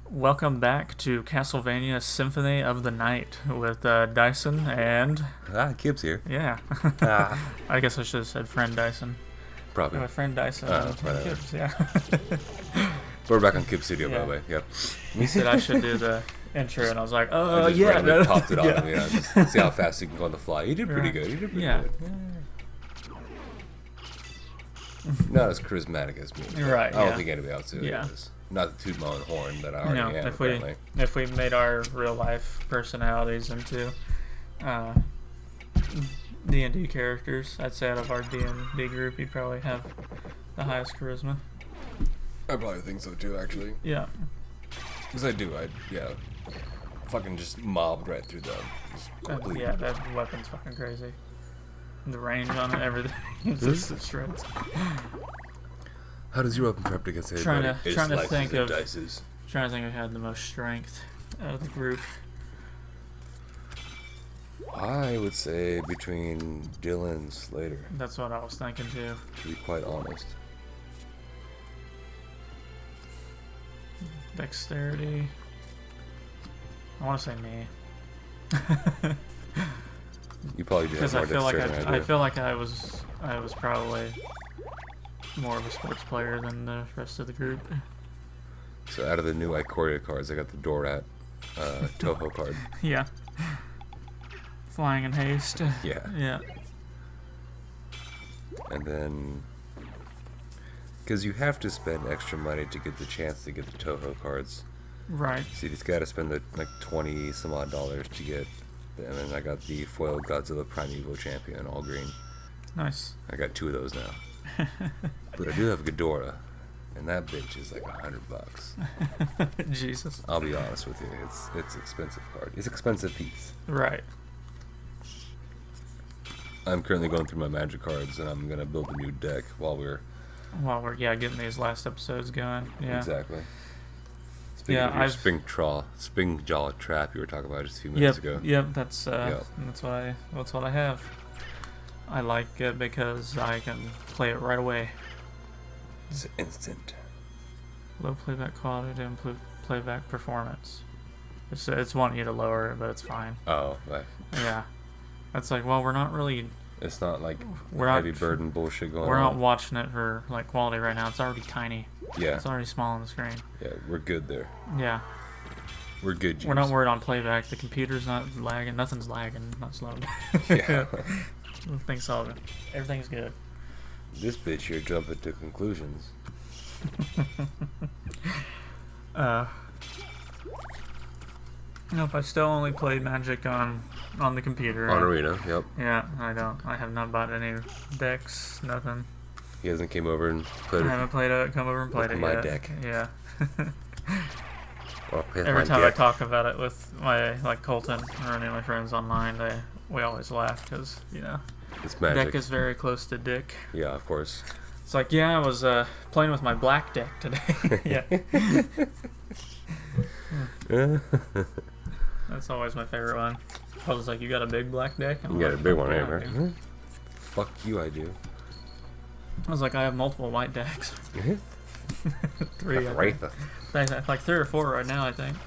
Welcome back to Castlevania Symphony of the Night with Dyson and... Kibbs here. Yeah. I guess I should have said friend Dyson. Probably. My friend Dyson and Kibbs, yeah. We're back on Kibbs Studio, by the way. Yep. He said I should do the intro, and I was like, I just randomly popped it on him, just see how fast you can go on the fly. You did pretty good. You did pretty good. Not as charismatic as me. Right, I don't think anybody else is. Yeah. Not to toot my own horn that I already am, if we made our real life personalities into D&D characters, I'd say out of our D&D group, you'd probably have the highest charisma. I probably think so too, actually. Yeah. Because I fucking just mobbed right through them. Yeah, that weapon's fucking crazy. The range on it, everything. It just shreds. How does your weapon prep against anybody? Trying to think of who had the most strength out of the group. I would say between Dylan and Slater. That's what I was thinking too. To be quite honest. Dexterity. I want to say me. You probably do. Because I feel like I was probably more of a sports player than the rest of the group. So out of the new Ikoria cards, I got the Dorat Toho card. Yeah. Flying in haste. Yeah. Yeah. And then, because you have to spend extra money to get the chance to get the Toho cards. Right. So you just got to spend like $20 some odd to get. And then I got the foil Godzilla Primeval Champion, all green. Nice. I got 2 of those now. But I do have Ghidorah, and that bitch is like $100. Jesus. I'll be honest with you, it's an expensive card. It's an expensive piece. Right. I'm currently going through my magic cards, and I'm gonna build a new deck while we're getting these last episodes going. Yeah. Exactly. Speaking of your spring jaw trap you were talking about just a few minutes ago. Yep, that's what I have. I like it because I can play it right away. It's instant. Low playback quality to improve playback performance. It's wanting you to lower it, but it's fine. Oh, right. Yeah. That's like, well, we're not really... It's not like heavy burden bullshit going on. We're not watching it for like quality right now. It's already tiny. Yeah. It's already small on the screen. Yeah, we're good there. Yeah. We're good, We're not worried on playback. The computer's not lagging. Nothing's lagging. Not slow. Yeah. Everything's solid. Everything's good. This bitch here jumping to conclusions. Nope, I still only played Magic on the computer. On Arena, yep. Yeah, I have not bought any decks, nothing. He hasn't came over and played it. I haven't come over and played it my yet. deck. Yeah. Well, every time I talk about it with my Colton or any of my friends online, we always laugh because it's magic. Deck is very close to Dick. Yeah, of course. It's like, I was playing with my black deck today. Yeah. That's always my favorite one. I was like, you got a big black deck? You got a big one, right? Fuck you, I do. I was like, I have multiple white decks. 3. Like 3 or 4 right now, I think.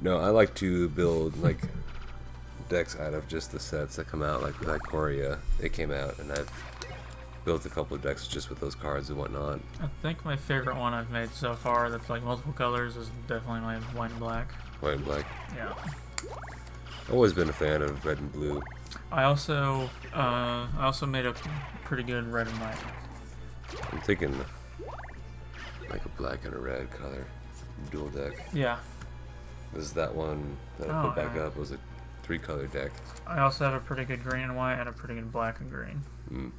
No, I like to build decks out of just the sets that come out, like with Ikoria. They came out, and I've built a couple of decks just with those cards and whatnot. I think my favorite one I've made so far that's like multiple colors is definitely my white and black. White and black? Yeah. I've always been a fan of red and blue. I also made a pretty good red and white. I'm thinking like a black and a red color dual deck. Yeah. This is that one that I put back up. It was a 3-color deck. I also have a pretty good green and white and a pretty good black and green. Mm.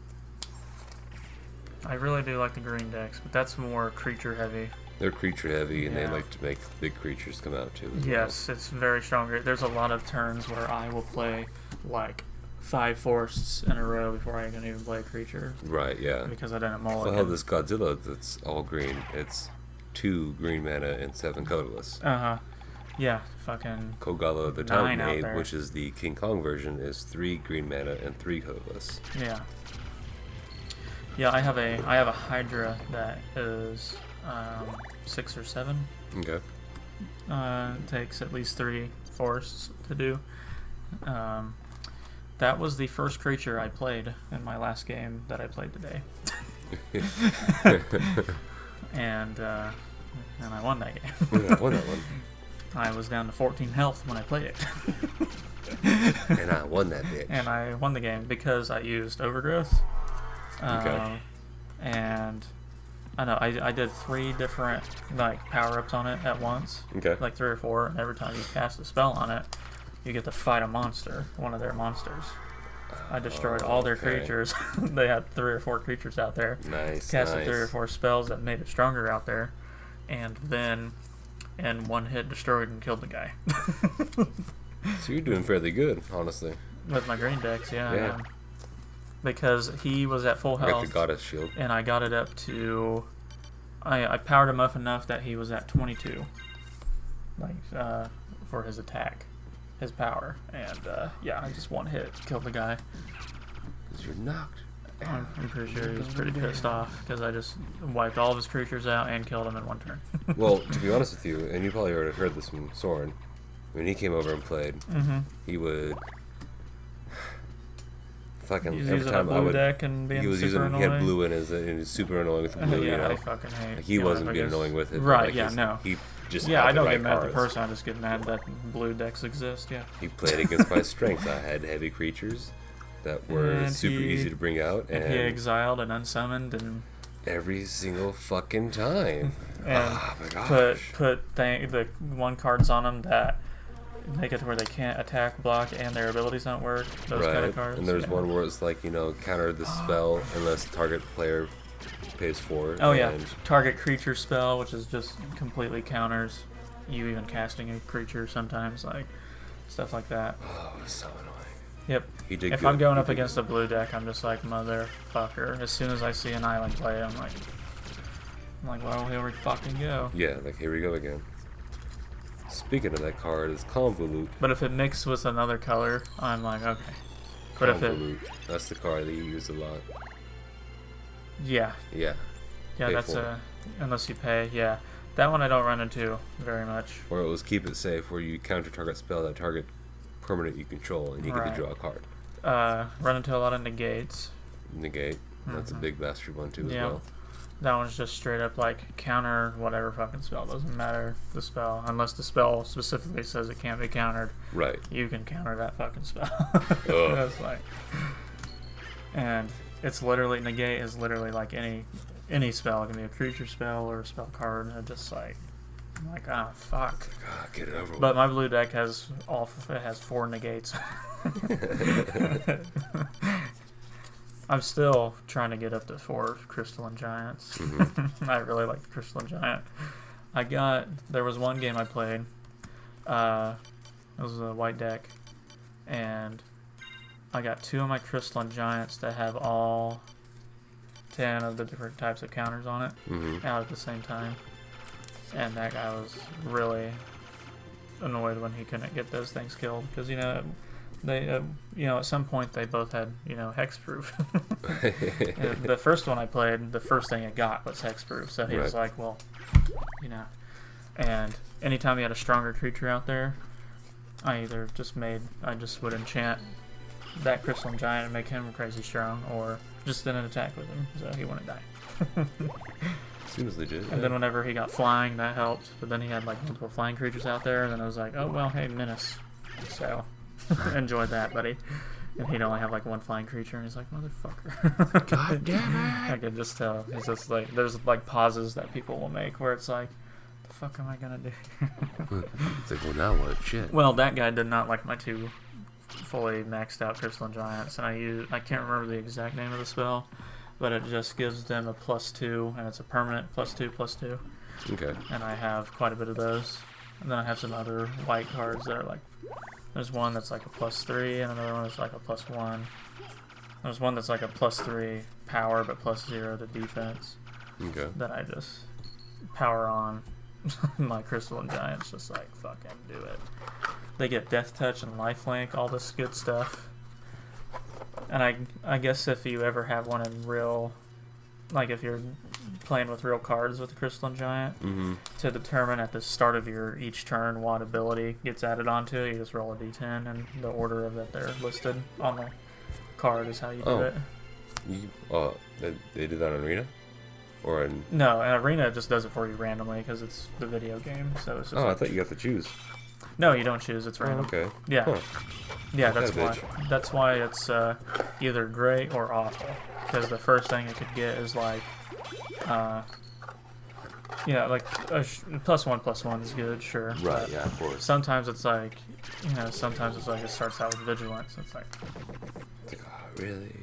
I really do like the green decks, but that's more creature heavy. They're creature heavy, and they like to make big creatures come out too. Yes, it's very strong. There's a lot of turns where I will play like 5 forests in a row before I can even play a creature. Right, yeah. Because I didn't mulligan. Well, I have this Godzilla that's all green. It's 2 green mana and 7 colorless. Uh-huh. Yeah, fucking Kogala the 9 out Town there. which is the King Kong version, is 3 green mana and 3 colorless. Yeah. Yeah, I have a Hydra that is 6 or 7. Okay. Takes at least 3 forests to do. That was the first creature I played in my last game that I played today. and I won that game. Yeah, I won that one. I was down to 14 health when I played it. And I won that bitch. And I won the game because I used Overgrowth. Okay. And I know I did 3 different like power-ups on it at once. Okay. Like 3 or 4, and every time you cast a spell on it, you get to fight a monster, one of their monsters. I destroyed all their creatures. They had 3 or 4 creatures out there. Nice. Casted nice. 3 or 4 spells that made it stronger out there, and then in one hit destroyed and killed the guy. So you're doing fairly good, honestly. With my green decks, yeah. Yeah. Because he was at full I got health. the Goddess Shield. And I got it up to... I powered him up enough that he was at 22. Like, for his attack. His power. And, yeah, I just one hit. Killed the guy. Because you're knocked. I'm pretty sure he was pretty pissed off. Because I just wiped all of his creatures out and killed him in one turn. Well, to be honest with you, and you probably already heard this from Soren, when he came over and played, he would... Fucking He's every using time a I blue would... deck and being He was super using... annoying. He had blue in his... And he was super annoying with the blue, yeah, you know? I fucking hate... Like, he wasn't being annoying with it. Right, like yeah, no. He just Yeah, had I the don't right get mad at the cards. person, I just get mad that blue decks exist, yeah. He played against my strengths. I had heavy creatures that were And super easy to bring out, And and he exiled and unsummoned and every single fucking time. Oh my gosh. put the one cards on them that make it to where they can't attack, block, and their abilities don't work. Those kind of cards. And there's yeah. one where it's like, you know, counter the spell unless target player pays for it. Oh yeah, and target creature spell, which is just completely counters you even casting a creature sometimes, like stuff like that. Oh, it's so annoying. Yep. He did If good. I'm going He up did against a blue deck, I'm just like, motherfucker. As soon as I see an island play, I'm like, well, here we fucking go. good. Yeah, like here we go again. Speaking of that card, is Convolute. But if it mixed with another color, I'm like, okay. But if it, Convolute. That's the card that you use a lot. yeah, Yeah. yeah, Pay that's for it. unless you pay, yeah. That one I don't run into very much. Or it was Keep It Safe, where you counter target spell that target permanent you control, and you get Right. to draw a card. Run into a lot of negates. Negate. That's a big bastard one too as Yeah. well. That one's just straight up like counter whatever fucking spell. Doesn't matter the spell. Unless the spell specifically says it can't be countered, Right. you can counter that fucking spell. Ugh. That's like... And it's literally... Negate is literally like any spell. It can be a creature spell or a spell card. And it's just like... I'm like, ah, fuck. God, get it over with. But my blue deck has it has 4 negates. I'm still trying to get up to 4 Crystalline Giants. I really like the Crystalline Giant. There was one game I played. It was a white deck. And I got 2 of my Crystalline Giants that have all 10 of the different types of counters on it out at the same time. And that guy was really annoyed when he couldn't get those things killed. Because, you know, they, at some point they both had, hexproof. And the first one I played, the first thing it got was hexproof. So he was like, well, And anytime he had a stronger creature out there, I just would enchant that Crystalline Giant and make him crazy strong, or just didn't attack with him, so he wouldn't die. Seems legit. And then whenever he got flying, that helped. But then he had like multiple flying creatures out there, and then I was like, oh well, hey, Menace. So enjoyed that, buddy. And he'd only have like 1 flying creature, and he's like, motherfucker. God damn it! I could just tell. It's just like there's like pauses that people will make where it's like, the fuck am I gonna do? It's like, well, now what? Shit. Well, that guy did not like my 2 fully maxed out Crystalline Giants, and I can't remember the exact name of the spell, but it just gives them a +2, and it's a permanent +2/+2. Okay. And I have quite a bit of those. And then I have some other white cards that are like, there's one that's like a +3, and another one that's like a +1. There's one that's like a +3 power, but +0 to defense. Okay. That I just power on my Crystalline Giants just like fucking do it. They get Death Touch and Lifelink, all this good stuff. And I guess if you ever have one in real, like if you're playing with real cards with the Crystalline Giant, to determine at the start of your each turn what ability gets added onto it, you just roll a d10, and the order of that they're listed on the card is how you do it. They do that in Arena? Or in... No, in Arena it just does it for you randomly because it's the video game, so it's just I thought you got to choose. No, you don't choose, it's random. Okay. Yeah. Huh. Yeah, that's why it's either great or awful. Because the first thing it could get is like, like +1/+1 is good, sure. Right, yeah, of course. Sometimes it's like, sometimes it's like it starts out with Vigilance. It's like, really?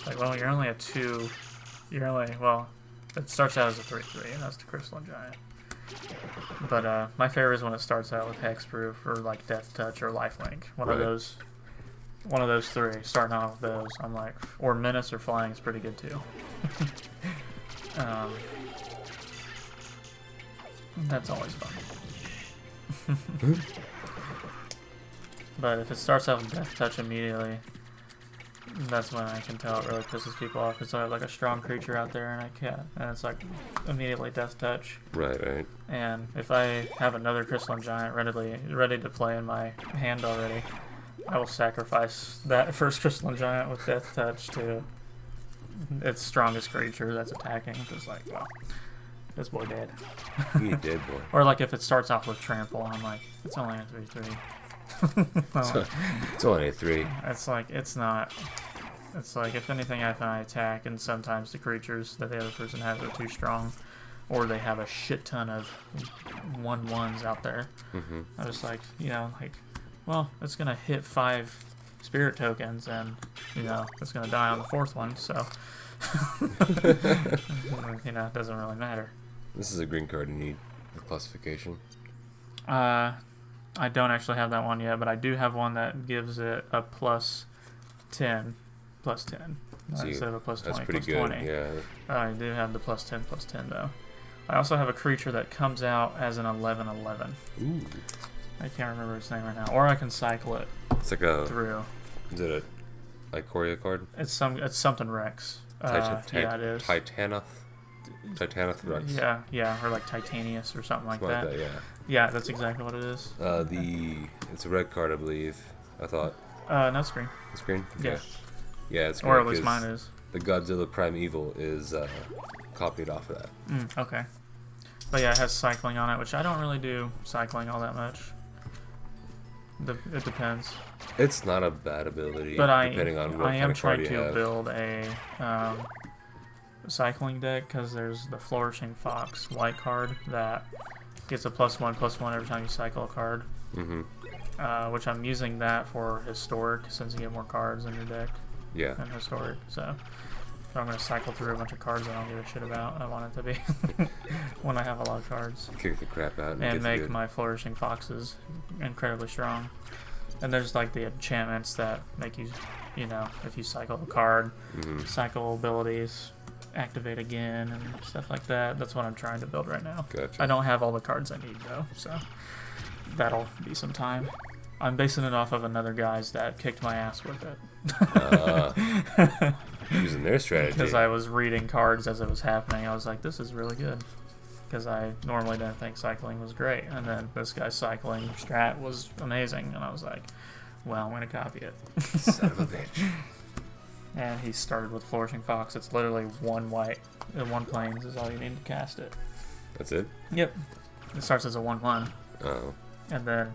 Like, well, you're only a 2. It starts out as a 3/3, and that's the Crystalline Giant. But my favorite is when it starts out with Hexproof or like Death Touch or Lifelink. One of those 3. Starting out with those, I'm like, or Menace or Flying is pretty good too. That's always fun. But if it starts out with Death Touch immediately, that's when I can tell it really pisses people off. Because I have like a strong creature out there and I can't, and it's like immediately Death Touch. Right. And if I have another Crystalline Giant ready to play in my hand already, I will sacrifice that first Crystalline Giant with Death Touch to its strongest creature that's attacking. Just like, well, this boy dead. You dead boy. Or like if it starts off with Trample, I'm like, it's only a 3/3. It's only a 3. It's like, it's not. It's like, if anything, I attack, and sometimes the creatures that the other person has are too strong, or they have a shit ton of 1/1s out there. I was like, well, it's gonna hit 5 spirit tokens, and it's gonna die on the 4th one, so it doesn't really matter. This is a green card you need with classification. I don't actually have that one yet, but I do have one that gives it a +10 instead of a +20. That's pretty good. 20. Yeah. I do have the +10 though. I also have a creature that comes out as an 11/11. Ooh. I can't remember its name right now, or I can cycle it. It's like a. Through. Is it a Ikoria card? It's something Rex. Yeah, it is. Titanoth Rex. Yeah, or like Titanius or something like that. Yeah, that's exactly what it is. It's a red card, I believe. I thought. No, it's green. It's green? Okay. Yeah. Yeah, it's green. Or at least mine is. The Godzilla Primeval is copied off of that. Okay. But yeah, it has cycling on it, which I don't really do cycling all that much. It depends. It's not a bad ability, but depending on what kind of card you have. I am trying to build a cycling deck, because there's the Flourishing Fox white card that gets a +1/+1 every time you cycle a card. Which I'm using that for Historic, since you get more cards in your deck. Yeah. And Historic, so if I'm going to cycle through a bunch of cards I don't give a shit about, I want it to be when I have a lot of cards. Kick the crap out and make my Flourishing Foxes incredibly strong. And there's like the enchantments that make you, if you cycle a card, cycle abilities, activate again, and stuff like that. That's what I'm trying to build right now. Gotcha. I don't have all the cards I need though, so that'll be some time. I'm basing it off of another guy's that kicked my ass with it. Using their strategy. Because I was reading cards as it was happening. I was like, this is really good. Because I normally didn't think cycling was great. And then this guy's cycling strat was amazing. And I was like, well, I'm going to copy it. Son of a bitch. And he started with Flourishing Fox. It's literally 1 white. 1 plains is all you need to cast it. That's it? Yep. It starts as a 1/1. Oh. And then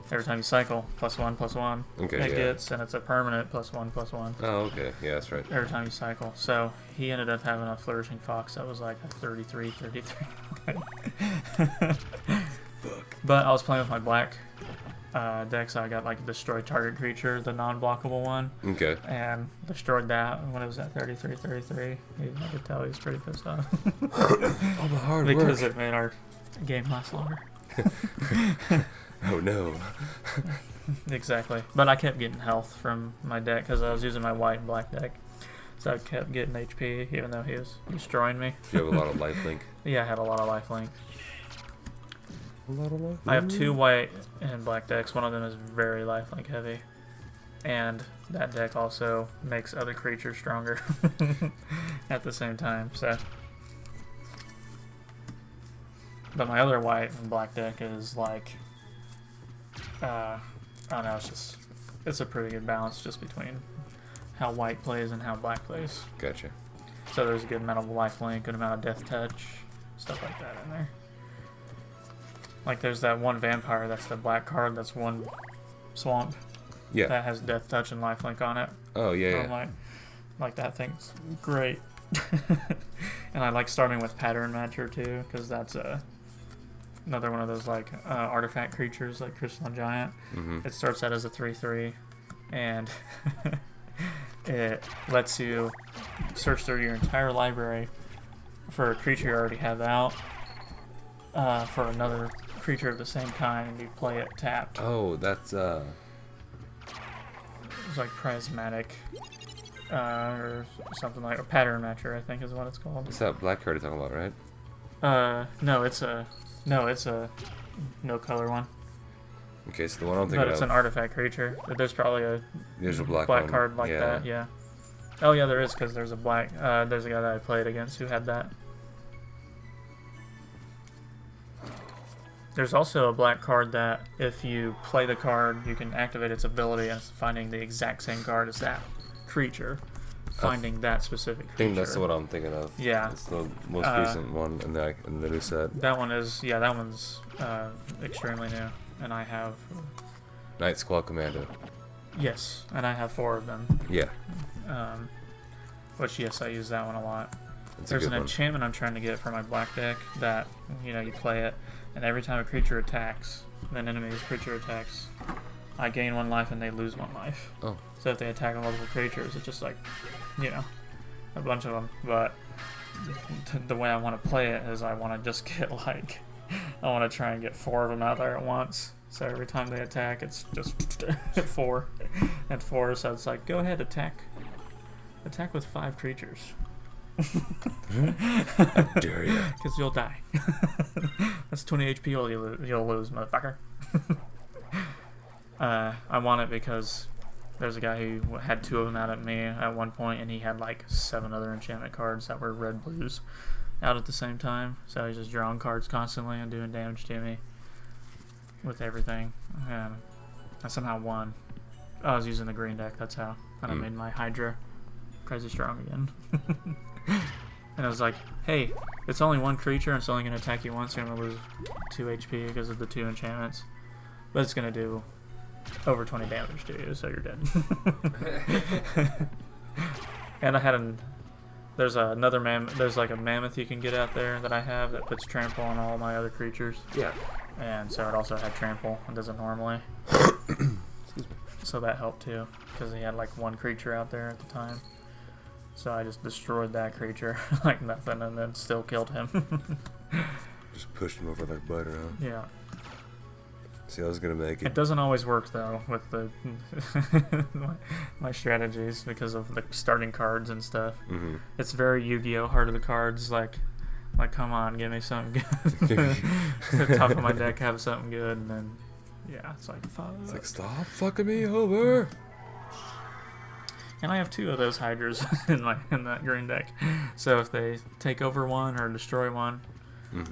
every time you cycle, +1/+1. Okay, it gets, and it's a permanent +1/+1. Oh, okay. Yeah, that's right. Every time you cycle. So he ended up having a Flourishing Fox that was like a 33. But I was playing with my black deck, so I got like Destroy Target Creature, the non-blockable one. Okay. And destroyed that when it was at 33. I could tell he was pretty pissed off. All the hard work. Because it made our game last longer. Oh no. Exactly. But I kept getting health from my deck because I was using my white and black deck. So I kept getting HP even though he was destroying me. You have a lot of lifelink. Yeah, I had a lot of lifelink. A lot of life. I have 2 white and black decks. One of them is very lifelink heavy. And that deck also makes other creatures stronger at the same time, so. But my other white and black deck is like, I don't know, it's a pretty good balance just between how white plays and how black plays. Gotcha. So there's a good amount of lifelink, good amount of death touch, stuff like that in there. Like there's that one vampire, that's the black card, that's 1 swamp. Yeah. That has death touch and lifelink on it. Oh yeah. So I'm like that thing's great. And I like starting with Pattern Matcher too, because that's another one of those like artifact creatures like Crystalline Giant. It starts out as a 3/3, and it lets you search through your entire library for a creature you already have out, for another creature of the same kind, and you play it tapped. Oh, that's It's like prismatic, or something like, or Pattern Matcher, I think is what it's called. it's that black card you're talking about, right? No, it's a no color one. Okay, so the one I'm thinking But it's of. an artifact creature. There's probably There's a black black one. card like that, yeah. Oh yeah, there is, because there's a black, there's a guy that I played against who had that. There's also a black card that if you play the card, you can activate its ability, and it's finding the exact same card as that creature. Finding that specific creature. I think that's what I'm thinking of. Yeah. It's the most recent one in the new set. That one is, yeah, that one's extremely new. And I have... Night Squad Commando. Yes, and I have 4 of them. Yeah. Which, yes, I use that one a lot. It's There's a an good one. enchantment I'm trying to get for my black deck that, you know, you play it, and every time a creature attacks, an enemy's creature attacks, I gain 1 life and they lose 1 life. Oh. So if they attack multiple creatures, it's just like, you know, a bunch of them. But the way I want to play it is I want to just get like, I want to try and get 4 of them out there at once. So every time they attack, it's just 4 and 4. So it's like, go ahead, attack with 5 creatures. How dare you? Because you'll die. That's 20 HP you'll lose, motherfucker. I want it because there's a guy who had 2 of them out at me at one point, and he had like 7 other enchantment cards that were red blues out at the same time. So he's just drawing cards constantly and doing damage to me with everything. And I somehow won. I was using the green deck, that's how. And I made my Hydra crazy strong again. And I was like, hey, it's only 1 creature and it's only going to attack you once. You're going to lose 2 HP because of the 2 enchantments. But it's going to do over 20 damage to you, so you're dead. And I had there's like a mammoth you can get out there that I have that puts trample on all my other creatures. Yeah. And so it also had trample. It doesn't normally. So that helped too, because he had like 1 creature out there at the time. So I just destroyed that creature like nothing, and then still killed him. Just pushed him over like butter, huh? Yeah. See, I was gonna make it. It doesn't always work though with the my strategies because of the starting cards and stuff. It's very Yu-Gi-Oh! Heart of the Cards. Like come on, give me something good. The top of my deck have something good, and then yeah, it's like fuck. It's like, stop fucking me over. And I have 2 of those Hydras in that green deck. So if they take over 1 or destroy 1,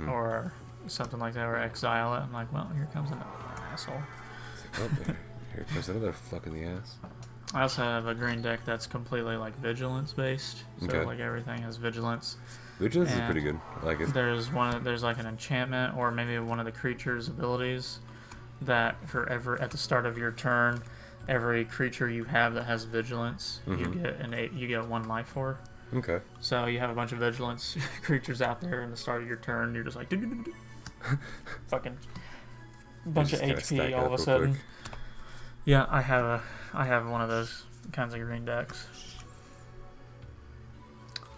or something like that, or exile it, I'm like, well, here comes another asshole. It's like, oh, here comes another fuck in the ass. I also have a green deck that's completely like vigilance based. So like everything has vigilance. Vigilance is pretty good. I like it. There's like an enchantment or maybe one of the creature's abilities that at the start of your turn, every creature you have that has vigilance, you get 1 life for. Okay. So you have a bunch of vigilance creatures out there in the start of your turn. You're just like fucking bunch of HP all of a sudden. Quick. Yeah, I have one of those kinds of green decks.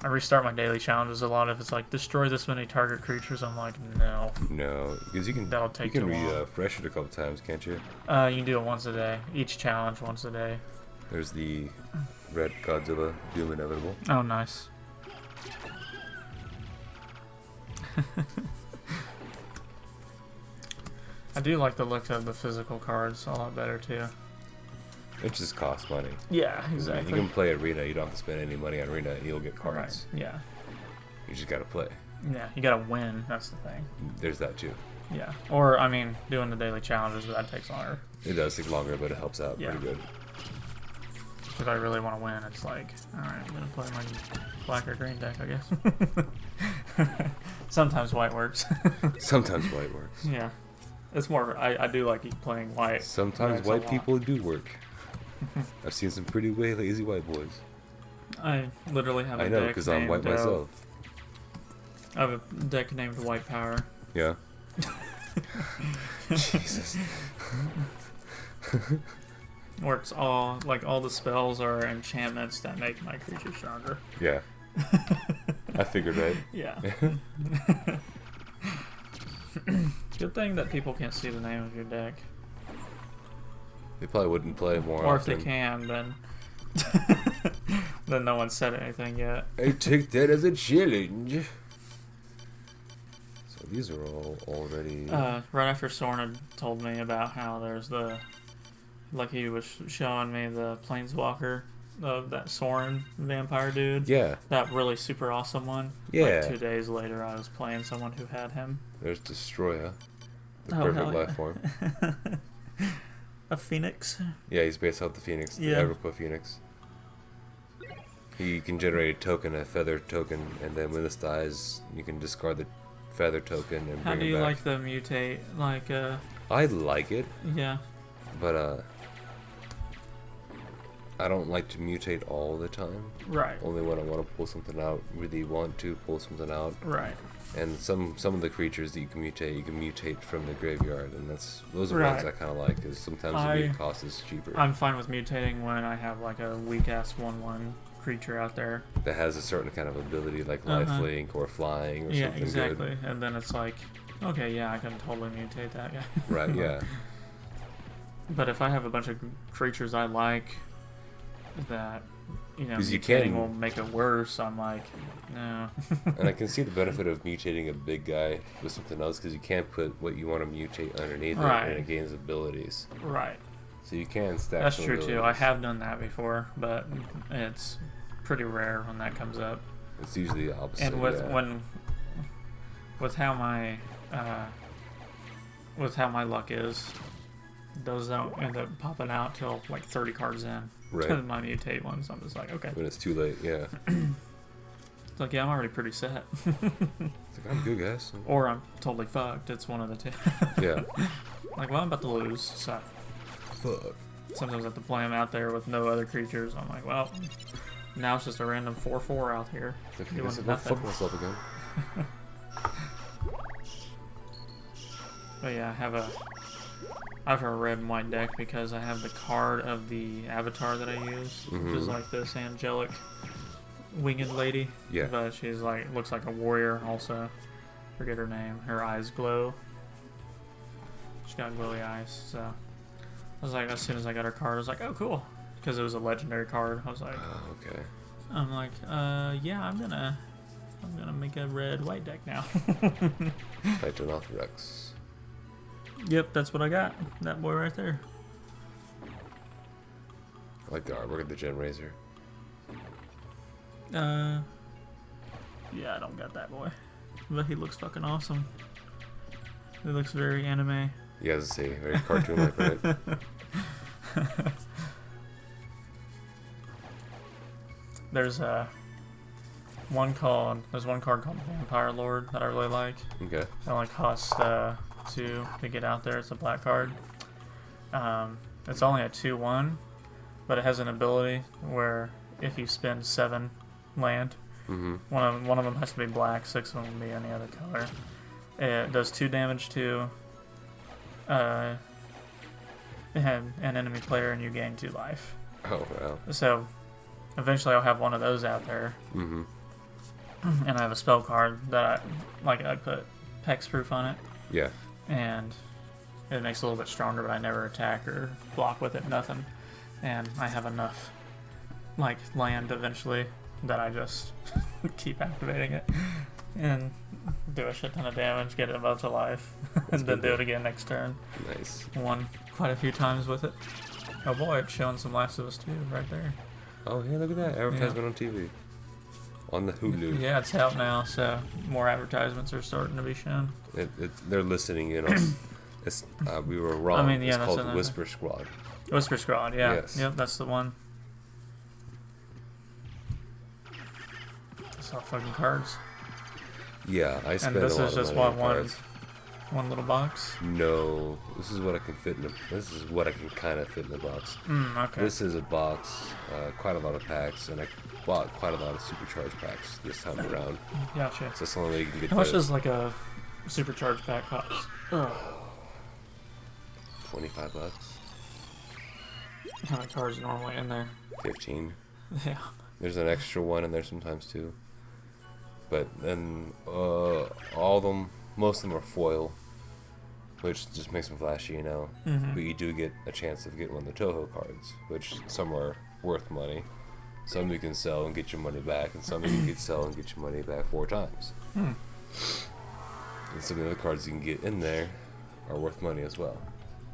I restart my daily challenges a lot if it's like destroy this many target creatures. I'm like, no. No, because you can. That'll take you can refresh it a couple times, can't you? You can do it once a day. Each challenge once a day. There's the Red Godzilla Doom Inevitable. Oh, nice. I do like the look of the physical cards a lot better too. It just costs money. Yeah, exactly. You can play Arena, you don't have to spend any money on Arena, and you'll get cards. Right. Yeah. You just gotta play. Yeah, you gotta win, that's the thing. There's that too. Yeah. Or, I mean, doing the daily challenges, but that takes longer. It does take longer, but it helps out pretty good. If I really want to win, it's like, alright, I'm gonna play my black or green deck, I guess. Sometimes white works. Sometimes white works. Yeah. It's more, I do like playing white. Sometimes white people do work. I've seen some pretty lazy white boys. I literally have a deck. I know, because I'm white myself. I have a deck named White Power. Yeah. Jesus. Where it's all, like, all the spells are enchantments that make my creature stronger. Yeah. I figured, right? Yeah. Good thing that people can't see the name of your deck. They probably wouldn't play more or often. If they can, then then no one said anything yet. I take that as a challenge. So these are all already... right after Sorna told me about how there's the... Like he was showing me the Planeswalker of that Sorin vampire dude. Yeah. That really super awesome one. Yeah. Like 2 days later, I was playing someone who had him. There's Destroya. The Oh, perfect hell yeah. life form. A phoenix. Yeah, he's based off the Phoenix, the Yeah. Everquote Phoenix. He can generate a token, a feather token, and then when this dies, you can discard the feather token and How bring do it you back. like the mutate? Like, I like it, yeah. but I don't like to mutate all the time. Right. Only when I want to pull something out, really want to pull something out. Right. And some of the creatures that you can mutate from the graveyard, and those are Right. ones I kind of like, because sometimes the mute cost is cheaper. I'm fine with mutating when I have like a weak ass 1/1 creature out there. That has a certain kind of ability, like lifelink or flying or something exactly. good. And then it's like, okay, yeah, I can totally mutate that guy. Right, yeah. But if I have a bunch of creatures I like that, you know, 'Cause you mutating can- will make it worse, I'm like, no. And I can see the benefit of mutating a big guy with something else, because you can't put what you want to mutate underneath Right. it, and it gains abilities. Right. So you can stack That's some true too. I abilities. have done that before, but it's pretty rare when that comes up. It's usually the opposite. And with yeah. with how my luck is, those don't end up popping out till like 30 cards in. Right. My mutate ones, I'm just like, okay. When it's too late, yeah. It's like, yeah, I'm already pretty set. It's like, I'm good, guys. Or I'm totally fucked. It's one of the two. Yeah. Like, well, I'm about to lose, so Fuck. sometimes I have to play them out there with no other creatures. I'm like, well, now it's just a random 4/4 out here. It's like, I Doing guess I'll nothing. fuck myself again. But yeah, I have a red and white deck because I have the card of the avatar that I use, which is like this angelic winged lady. Yeah. But she's like, looks like a warrior also. Forget her name. Her eyes glow. She's got glowy eyes, so I was like, as soon as I got her card, I was like, oh cool, because it was a legendary card. I was like, Oh, okay. I'm like, yeah, I'm gonna make a red white deck now. Titan Orthodox. Yep, that's what I got. That boy right there. I like the artwork of the Gen Razor. Yeah, I don't got that boy, but he looks fucking awesome. He looks very anime. You guys see, very cartoon-like, right? There's one card called Vampire Lord that I really like. Okay. It only costs 2 to get out there. It's a black card. It's only a 2/1, but it has an ability where if you spend 7 land, one of them has to be black, 6 of them can be any other color. It does 2 damage to an enemy player, and you gain 2 life. Oh, wow. So eventually I'll have one of those out there. And I have a spell card that I put Hexproof on it. Yeah. And it makes it a little bit stronger, but I never attack or block with it, nothing. And I have enough land eventually that I just keep activating it. and do a shit ton of damage, get a bunch of life, and then do it again next turn. Nice. Won quite a few times with it. Oh boy, it's showing some Last of Us 2 right there. Oh, yeah, look at that. Advertisement on TV. On the Hulu. Yeah, it's out now, so more advertisements are starting to be shown. They're listening in on. We were wrong. I mean, yeah, it's that's called Whisper Squad. Whisper Squad, yeah. Yes. Yep, that's the one. It's all fucking cards. Yeah, I spent a lot of money on cards. And this is just one little box? No, this is what I can fit in. This is what I can kind of fit in the box. Okay. This is a box, quite a lot of packs, and I bought quite a lot of supercharged packs this time around. Gotcha. So that's the only way you can get. How much does like a supercharged pack cost? $25. How many cards are normally in there? 15. Yeah. There's an extra one in there sometimes too. But then all of them, most of them are foil, which just makes them flashy, you know. But you do get a chance of getting one of the Toho cards, which some are worth money. Some you can sell and get your money back, and some you can sell and get your money back 4 times. And some of the other cards you can get in there are worth money as well.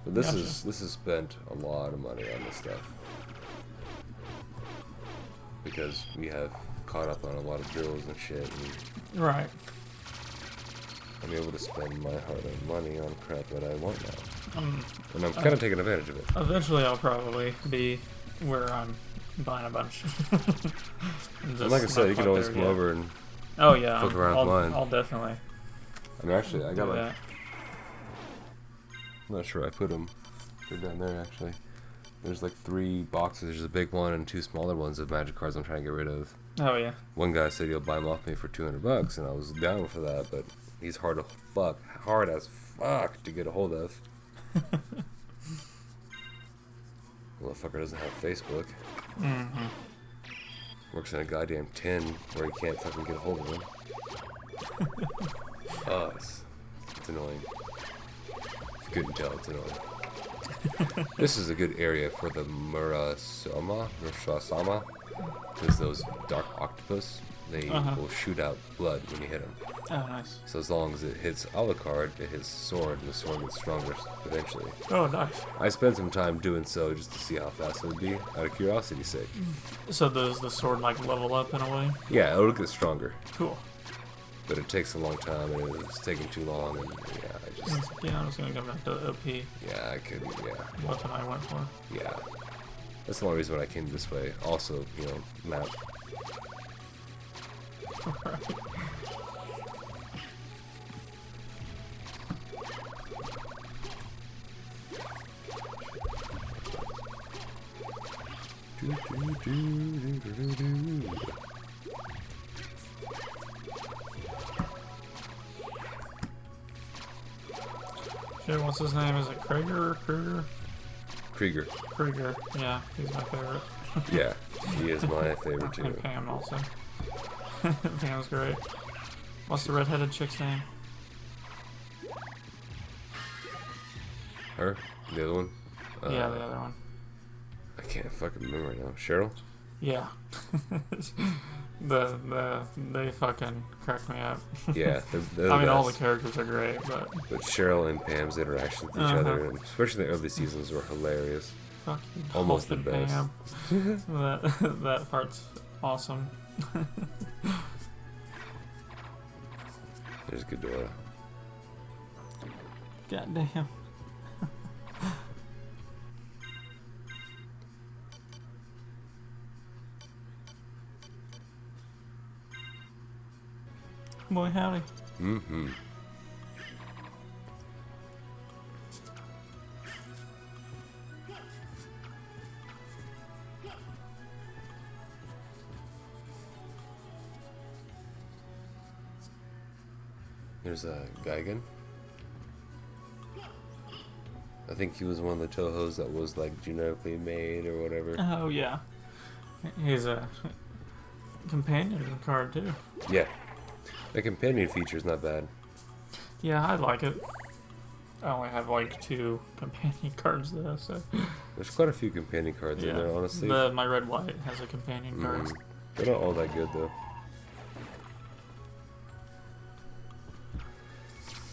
But this is spent a lot of money on this stuff because we have caught up on a lot of drills and shit. And right. I'm able to spend my hard-earned money on crap that I want now, and I'm kind of taking advantage of it. Eventually, I'll probably be where I'm buying a bunch. And like I said, you can always come over and look around mine. I'll definitely. I mean, actually, I got like. That. I'm not sure I put them. They're down there actually. There's like 3 boxes. There's a big one and 2 smaller ones of magic cards I'm trying to get rid of. Oh yeah. One guy said he'll buy them off me for $200, and I was down for that, but he's hard as fuck to get a hold of. Motherfucker doesn't have Facebook. Works in a goddamn tin where he can't fucking get a hold of him. It's annoying. If you couldn't tell, it's annoying. This is a good area for the Murasama, because those dark octopus, they will shoot out blood when you hit them. Oh, nice. So as long as it hits Alucard, it hits sword, and the sword gets stronger eventually. Oh, nice. I spent some time doing so just to see how fast it would be, out of curiosity's sake. So does the sword like level up in a way? Yeah, it'll get stronger. Cool. But it takes a long time, and it's taking too long, and Yeah, I'm just gonna go back to the OP. Yeah, I couldn't, Weapon I went for. Yeah. That's the only reason why I came this way. Also, map. Shit, what's his name? Is it Krieger? Krieger. Krieger, yeah, he's my favorite. Yeah, he is my favorite too. And Pam also. Pam's great. What's the redheaded chick's name? Her? The other one? Yeah, the other one. I can't fucking remember right now. Cheryl? Yeah. They fucking crack me up. Yeah, they're I mean, the all best. the characters are great, but Cheryl and Pam's interactions with each other, and especially the early seasons, were hilarious. fucking Almost the Hulk best. and Pam. that part's awesome. There's Ghidorah. Goddamn. Boy, howdy. Mm-hmm. There's a Gigan. I think he was one of the Tohos that was like genetically made or whatever. Oh yeah, he's a companion card too. Yeah, the companion feature is not bad. Yeah, I like it. I only have like 2 companion cards though, so. There's quite a few companion cards in there, honestly. My red white has a companion card. They're not all that good though.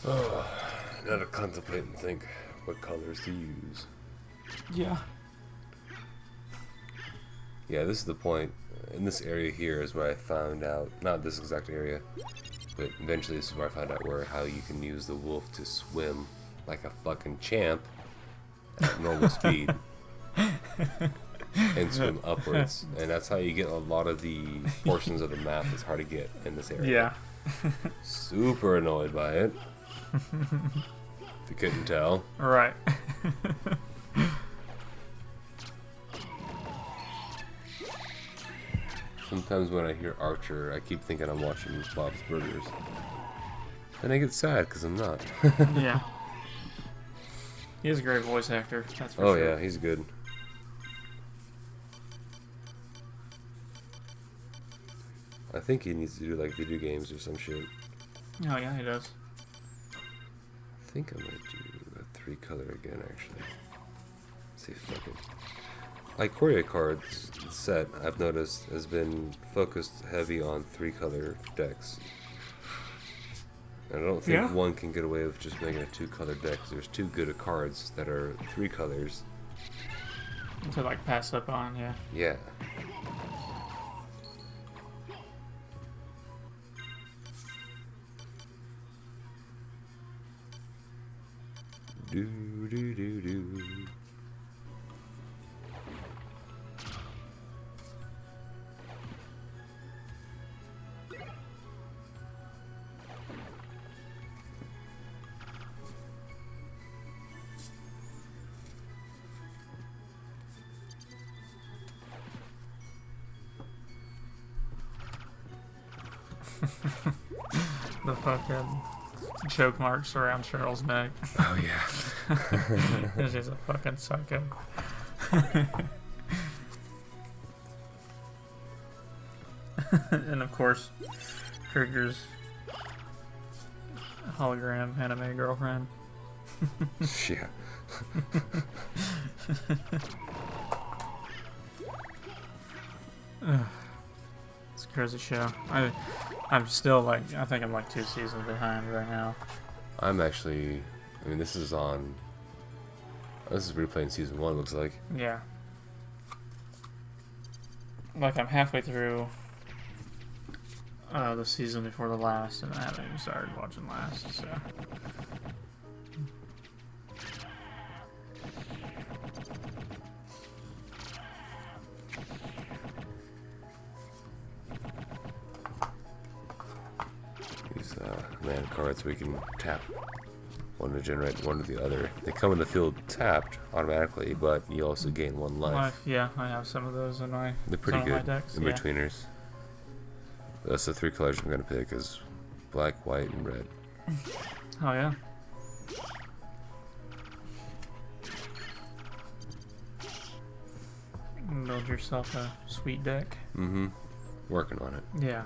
Oh, now to contemplate and think what colors to use. Yeah. Yeah, this is the point. In this area here is where I found out, not this exact area, but eventually this is where I found out how you can use the wolf to swim like a fucking champ at normal speed and swim upwards. And that's how you get a lot of the portions of the map that's hard to get in this area. Yeah. Super annoyed by it. If you couldn't tell. Right. Sometimes when I hear Archer, I keep thinking I'm watching Bob's Burgers. And I get sad because I'm not. Yeah. He is a great voice actor. That's for oh sure. yeah, he's good. I think he needs to do like video games or some shit. Oh yeah, he does. I think I might do a 3-color again actually. Let's see, fuck it. Like Korea cards set, I've noticed, has been focused heavy on 3-color decks. And I don't think one can get away with just making a 2-color deck. There's too good of cards that are 3 colors. To like pass up on, yeah. Yeah. Do do do do. The fucking choke marks around Cheryl's neck. Oh yeah. She's a fucking psycho. And of course, Krieger's hologram anime girlfriend. Yeah. It's a crazy show. I'm still like, I think I'm like 2 seasons behind right now. I'm actually, I mean, this is replaying season 1, looks like. Yeah. Like I'm halfway through the season before the last, and I haven't even started watching last, so. These land cards we can tap one to generate one to the other. They come in the field tapped automatically, but you also gain 1 life. Yeah, I have some of those in my They're pretty good decks. in betweeners. That's the 3 colors I'm gonna pick: is black, white, and red. Oh yeah. Build yourself a sweet deck. Mm-hmm. Working on it. Yeah.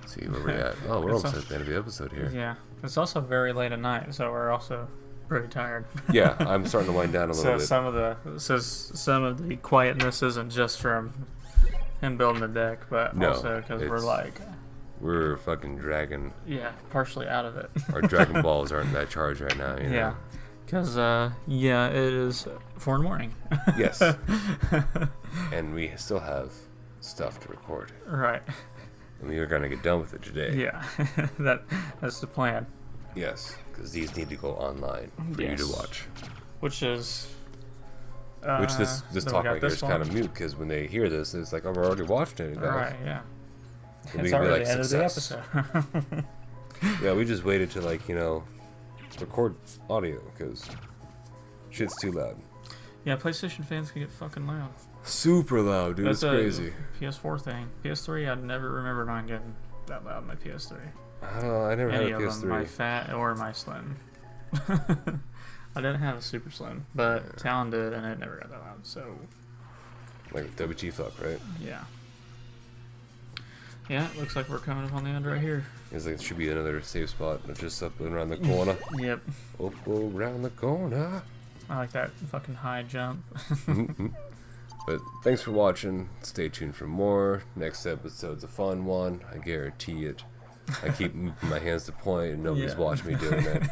Let's see where we're at. Oh, we're almost at the end of the episode here. Yeah. It's also very late at night, so we're also pretty tired. Yeah, I'm starting to wind down a little bit. Some of the quietness isn't just from him building the deck, but also because we're fucking dragging. Yeah, partially out of it. Our Dragon Balls aren't that charged right now. You know? Yeah. Because, it is 4 in the morning. Yes. And we still have stuff to record. Right. And we are going to get done with it today. Yeah. That's the plan. Yes, because these need to go online for you to watch. Which is... Which this talk right here is kind of mute, because when they hear this, it's like, oh, we're already watching it, guys. Right, yeah. It's already the end of the episode. Yeah, we just waited to, record audio, because shit's too loud. Yeah, PlayStation fans can get fucking loud. Super loud, dude. It's crazy. PS4 thing. PS3, I never remember mine getting that loud in my PS3. I don't know. I never had a PS3. Them, my fat or my slim. I didn't have a super slim, but Talon did, and it never got that loud. So, like WT fuck, right? Yeah. Yeah, it looks like we're coming up on the end right here. It's like it should be another safe spot, just up and around the corner. Yep. Up around the corner. I like that fucking high jump. But thanks for watching. Stay tuned for more. Next episode's a fun one. I guarantee it. I keep moving my hands to point, and nobody's watching me doing that.